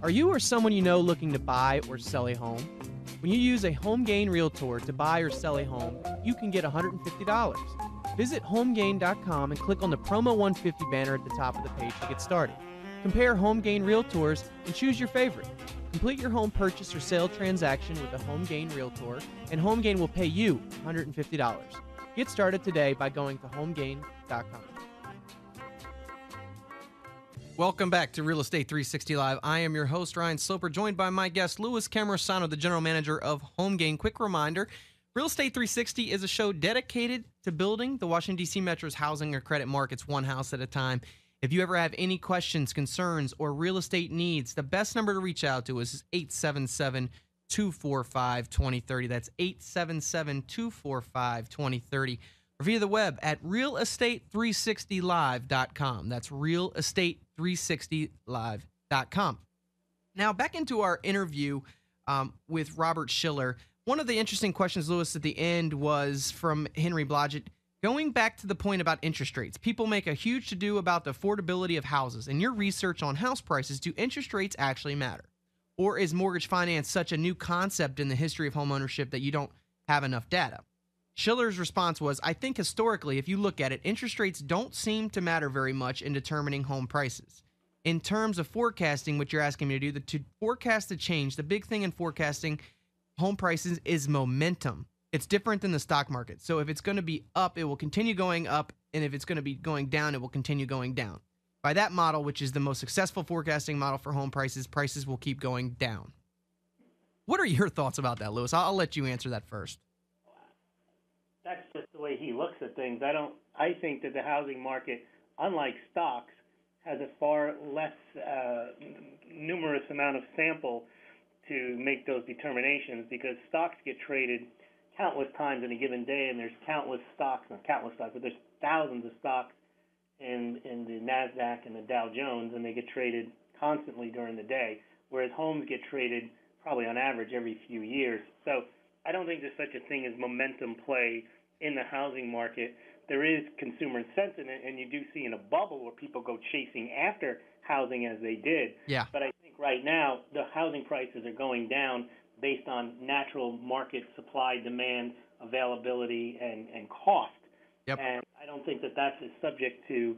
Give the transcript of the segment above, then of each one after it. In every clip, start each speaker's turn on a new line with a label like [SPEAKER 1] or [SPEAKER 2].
[SPEAKER 1] Are you or someone you know looking to buy or sell a home? When you use a HomeGain Realtor to buy or sell a home, you can get $150. Visit homegain.com and click on the Promo 150 banner at the top of the page to get started. Compare HomeGain Realtors and choose your favorite. Complete your home purchase or sale transaction with a HomeGain Realtor, and HomeGain will pay you $150. Get started today by going to homegain.com. Welcome back to Real Estate 360 Live. I am your host, Ryan Sloper, joined by my guest, Louis Cammarosano, the general manager of HomeGain. Quick reminder, Real Estate 360 is a show dedicated to building the Washington, D.C. Metro's housing or credit markets one house at a time. If you ever have any questions, concerns, or real estate needs, the best number to reach out to us is 877-245-2030. That's 877-245-2030. Or via the web at realestate360live.com. That's realestate360live.com. Now, back into our interview with Robert Shiller. One of the interesting questions, Louis, at the end was from Henry Blodgett. Going back to the point about interest rates, people make a huge to-do about the affordability of houses. In your research on house prices, do interest rates actually matter? Or is mortgage finance such a new concept in the history of homeownership that you don't have enough data? Schiller's response was, I think historically, if you look at it, interest rates don't seem to matter very much in determining home prices. In terms of forecasting, what you're asking me to do, to forecast the change, the big thing in forecasting home prices is momentum. It's different than the stock market. So if it's going to be up, it will continue going up, and if it's going to be going down, it will continue going down. By that model, which is the most successful forecasting model for home prices, prices will keep going down. What are your thoughts about that, Louis? I'll let you answer that first.
[SPEAKER 2] That's just the way he looks at things. I think that the housing market, unlike stocks, has a far less numerous amount of sample to make those determinations, because stocks get traded countless times in a given day, and there's but there's thousands of stocks in the NASDAQ and the Dow Jones, and they get traded constantly during the day, whereas homes get traded probably on average every few years. So I don't think there's such a thing as momentum play in the housing market. There is consumer sentiment, and you do see in a bubble where people go chasing after housing as they did.
[SPEAKER 1] Yeah.
[SPEAKER 2] But I think right now the housing prices are going down based on natural market supply, demand, availability, and cost.
[SPEAKER 1] Yep.
[SPEAKER 2] And I don't think that that's as subject to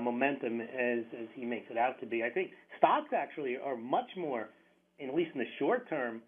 [SPEAKER 2] momentum as he makes it out to be. I think stocks actually are much more, at least in the short term,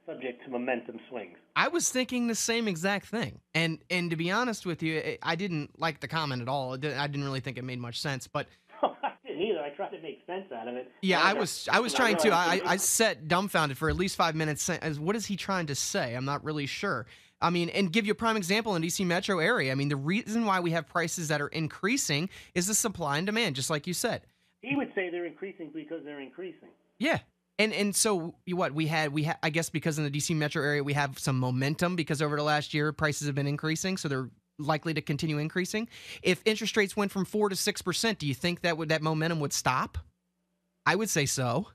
[SPEAKER 2] subject to momentum swings.
[SPEAKER 1] I was thinking the same exact thing. And to be honest with you, I didn't like the comment at all. I didn't really think it made much sense, but
[SPEAKER 2] I didn't either. I tried to make sense out of it.
[SPEAKER 1] yeah, I was trying to. I sat dumbfounded for at least 5 minutes. As what is he trying to say? I'm not really sure. I mean, and give you a prime example in the D.C. metro area. I mean, the reason why we have prices that are increasing is the supply and demand, just like you said.
[SPEAKER 2] He would say they're increasing because they're increasing.
[SPEAKER 1] Yeah. And so what we had, I guess because in the D.C. metro area we have some momentum because over the last year prices have been increasing, so they're likely to continue increasing. If interest rates went from 4 to 6%, do you think that momentum would stop? I would say so.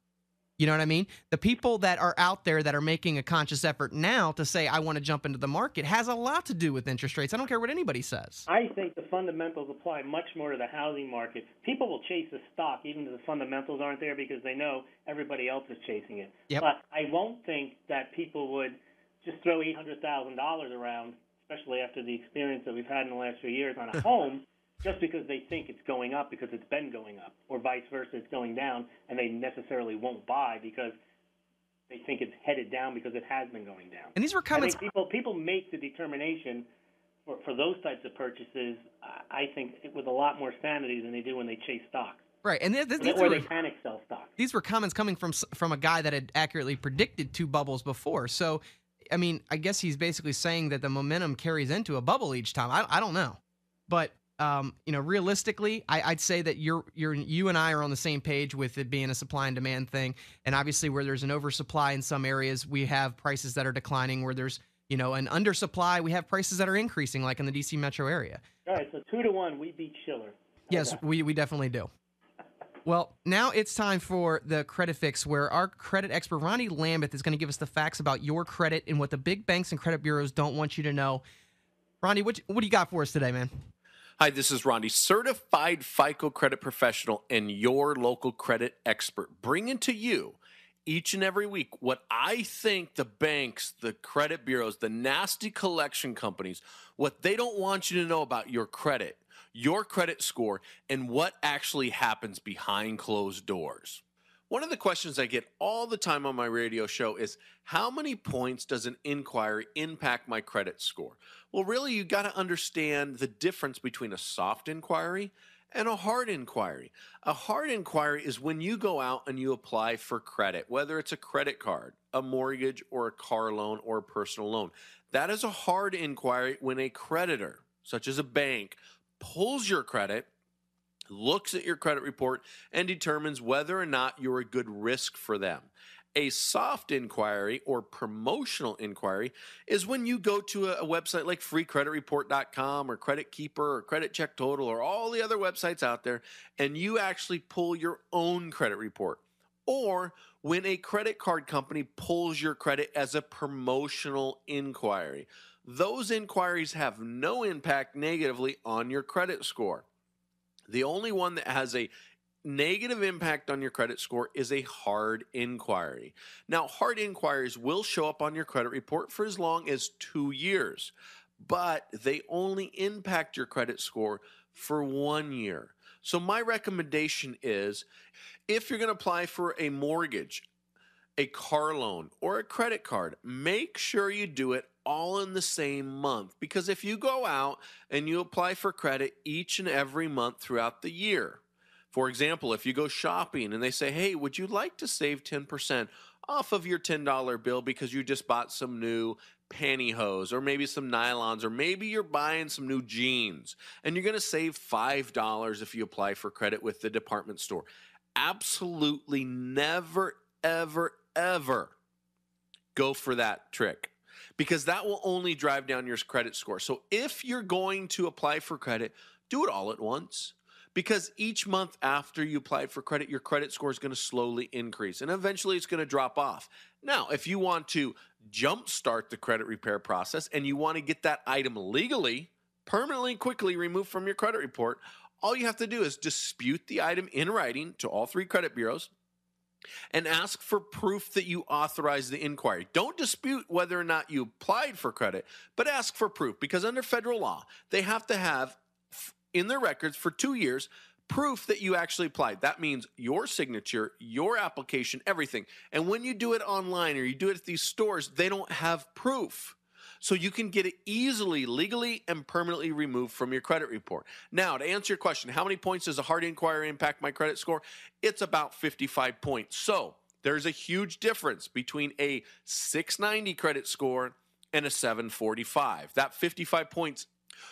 [SPEAKER 1] You know what I mean? The people that are out there that are making a conscious effort now to say, I want to jump into the market has a lot to do with interest rates. I don't care what anybody says.
[SPEAKER 2] I think the fundamentals apply much more to the housing market. People will chase a stock even if the fundamentals aren't there because they know everybody else is chasing it.
[SPEAKER 1] Yep.
[SPEAKER 2] But I won't think that people would just throw $800,000 around, especially after the experience that we've had in the last few years on a home, just because they think it's going up because it's been going up, or vice versa, it's going down, and they necessarily won't buy because they think it's headed down because it has been going down.
[SPEAKER 1] And these were comments.
[SPEAKER 2] I think people make the determination for those types of purchases, I think, with a lot more sanity than they do when they chase stocks.
[SPEAKER 1] Right, and
[SPEAKER 2] or they panic sell stocks. These
[SPEAKER 1] were comments coming from a guy that had accurately predicted 2 bubbles before. So, I mean, I guess he's basically saying that the momentum carries into a bubble each time. I don't know, but realistically, I'd say that you and I are on the same page with it being a supply and demand thing. And obviously, where there's an oversupply in some areas, we have prices that are declining. Where there's an undersupply, we have prices that are increasing, like in the D.C. metro area.
[SPEAKER 2] All right, so 2-1, we beat Shiller.
[SPEAKER 1] Yes, we definitely do. Well, now it's time for the Credit Fix, where our credit expert, Ronnie Lambeth, is going to give us the facts about your credit and what the big banks and credit bureaus don't want you to know. Ronnie, what do you got for us today, man?
[SPEAKER 3] Hi, this is Ronnie, certified FICO credit professional and your local credit expert, bringing to you each and every week what I think the banks, the credit bureaus, the nasty collection companies, what they don't want you to know about your credit score, and what actually happens behind closed doors. One of the questions I get all the time on my radio show is, how many points does an inquiry impact my credit score? Well, really, you got to understand the difference between a soft inquiry and a hard inquiry. A hard inquiry is when you go out and you apply for credit, whether it's a credit card, a mortgage, or a car loan, or a personal loan. That is a hard inquiry when a creditor, such as a bank, pulls your credit, looks at your credit report, and determines whether or not you're a good risk for them. A soft inquiry or promotional inquiry is when you go to a website like freecreditreport.com or Credit Keeper or Credit Check Total or all the other websites out there, and you actually pull your own credit report. Or when a credit card company pulls your credit as a promotional inquiry. Those inquiries have no impact negatively on your credit score. The only one that has a negative impact on your credit score is a hard inquiry. Now, hard inquiries will show up on your credit report for as long as 2 years, but they only impact your credit score for 1 year. So my recommendation is, if you're going to apply for a mortgage, a car loan, or a credit card, make sure you do it all in the same month. Because if you go out and you apply for credit each and every month throughout the year, for example, if you go shopping and they say, hey, would you like to save 10% off of your $10 bill because you just bought some new pantyhose or maybe some nylons, or maybe you're buying some new jeans and you're going to save $5 if you apply for credit with the department store. Absolutely never, ever, ever go for that trick, because that will only drive down your credit score. So if you're going to apply for credit, do it all at once, because each month after you apply for credit, your credit score is going to slowly increase and eventually it's going to drop off. Now, if you want to jumpstart the credit repair process and you want to get that item legally, permanently, quickly removed from your credit report, all you have to do is dispute the item in writing to all 3 credit bureaus and ask for proof that you authorized the inquiry. Don't dispute whether or not you applied for credit, but ask for proof, because under federal law, they have to have in their records for 2 years proof that you actually applied. That means your signature, your application, everything. And when you do it online or you do it at these stores, they don't have proof. So you can get it easily, legally, and permanently removed from your credit report. Now, to answer your question, how many points does a hard inquiry impact my credit score? It's about 55 points. So there's a huge difference between a 690 credit score and a 745. That 55 points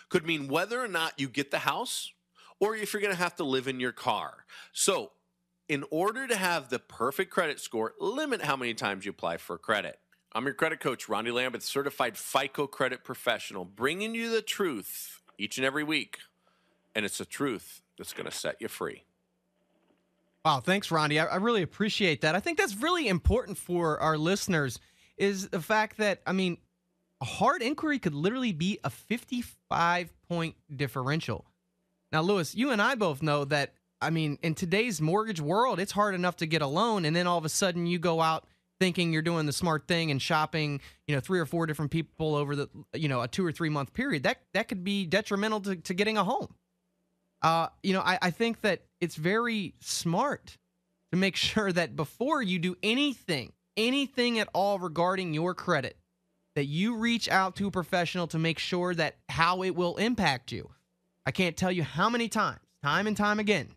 [SPEAKER 3] could mean whether or not you get the house or if you're going to have to live in your car. So in order to have the perfect credit score, limit how many times you apply for credit. I'm your credit coach, Ronnie Lambeth, certified FICO credit professional, bringing you the truth each and every week. And it's the truth that's going to set you free.
[SPEAKER 1] Wow, thanks, Ronnie. I really appreciate that. I think that's really important for our listeners, is the fact that, I mean, a hard inquiry could literally be a 55-point differential. Now, Lewis, you and I both know that, I mean, in today's mortgage world, it's hard enough to get a loan, and then all of a sudden you go out thinking you're doing the smart thing and shopping, 3 or 4 different people over the, a 2 or 3 month period. That could be detrimental to getting a home. I think that it's very smart to make sure that before you do anything at all regarding your credit, that you reach out to a professional to make sure that how it will impact you. I can't tell you how many times, time and time again,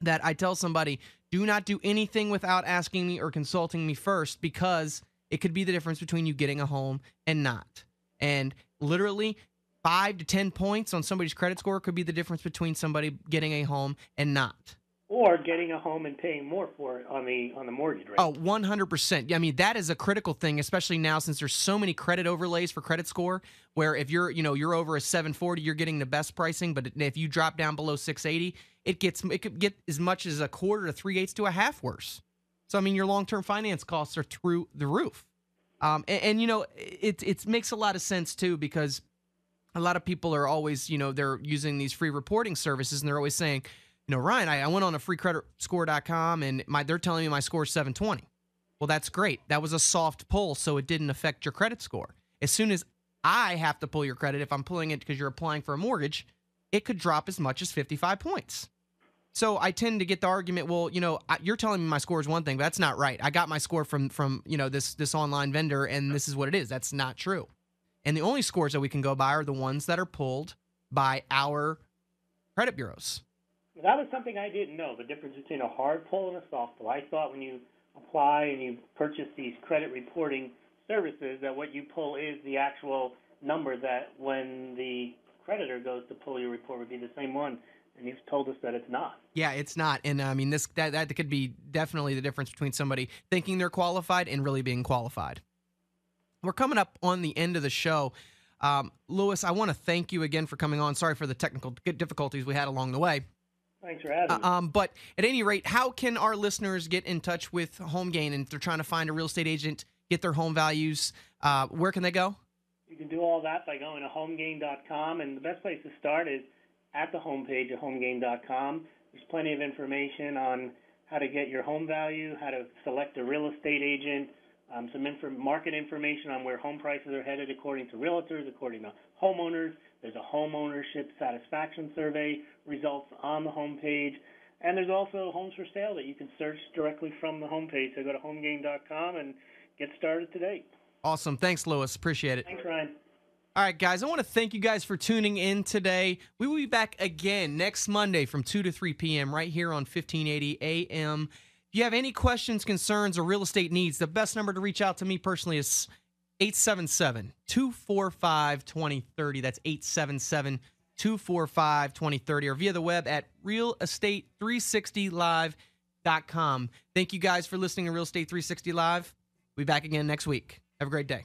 [SPEAKER 1] that I tell somebody, do not do anything without asking me or consulting me first, because it could be the difference between you getting a home and not. And literally 5 to 10 points on somebody's credit score could be the difference between somebody getting a home and not.
[SPEAKER 2] Or getting a home and paying more for it on the mortgage rate.
[SPEAKER 1] Oh, 100%. I mean, that is a critical thing, especially now since there's so many credit overlays for credit score, where if you're over a 740, you're getting the best pricing, but if you drop down below 680, it could get as much as a quarter to 3/8 to a half worse. So I mean, your long-term finance costs are through the roof. It makes a lot of sense too, because a lot of people are always, they're using these free reporting services, and they're always saying, Ryan, I went on a freecreditscore.com and they're telling me my score is 720. Well, that's great. That was a soft pull, so it didn't affect your credit score. As soon as I have to pull your credit, if I'm pulling it because you're applying for a mortgage, it could drop as much as 55 points. So I tend to get the argument, well, you're telling me my score is one thing, but that's not right. I got my score from this online vendor, and this is what it is. That's not true. And the only scores that we can go by are the ones that are pulled by our credit bureaus.
[SPEAKER 2] That was something I didn't know, the difference between a hard pull and a soft pull. I thought when you apply and you purchase these credit reporting services that what you pull is the actual number that when the creditor goes to pull your report would be the same one. And you've told us that it's not.
[SPEAKER 1] Yeah, it's not. And I mean, that could be definitely the difference between somebody thinking they're qualified and really being qualified. We're coming up on the end of the show. Louis, I want to thank you again for coming on. Sorry for the technical difficulties we had along the way.
[SPEAKER 2] Thanks for having me.
[SPEAKER 1] But at any rate, how can our listeners get in touch with HomeGain, and if they're trying to find a real estate agent, get their home values? Where can they go?
[SPEAKER 2] You can do all that by going to homegain.com, and the best place to start is at the homepage of homegain.com. There's plenty of information on how to get your home value, how to select a real estate agent, some market information on where home prices are headed according to realtors, according to homeowners. There's a home ownership satisfaction survey results on the homepage. And there's also homes for sale that you can search directly from the homepage. So go to homegain.com and get started today.
[SPEAKER 1] Awesome. Thanks, Louis. Appreciate it.
[SPEAKER 2] Thanks, Ryan.
[SPEAKER 1] All right, guys, I want to thank you guys for tuning in today. We will be back again next Monday from 2 to 3 p.m. right here on 1580 AM. If you have any questions, concerns, or real estate needs, the best number to reach out to me personally is 877-245-2030. That's 877-245-2030, or via the web at realestate360live.com. Thank you guys for listening to Real Estate 360 Live. We'll be back again next week. Have a great day.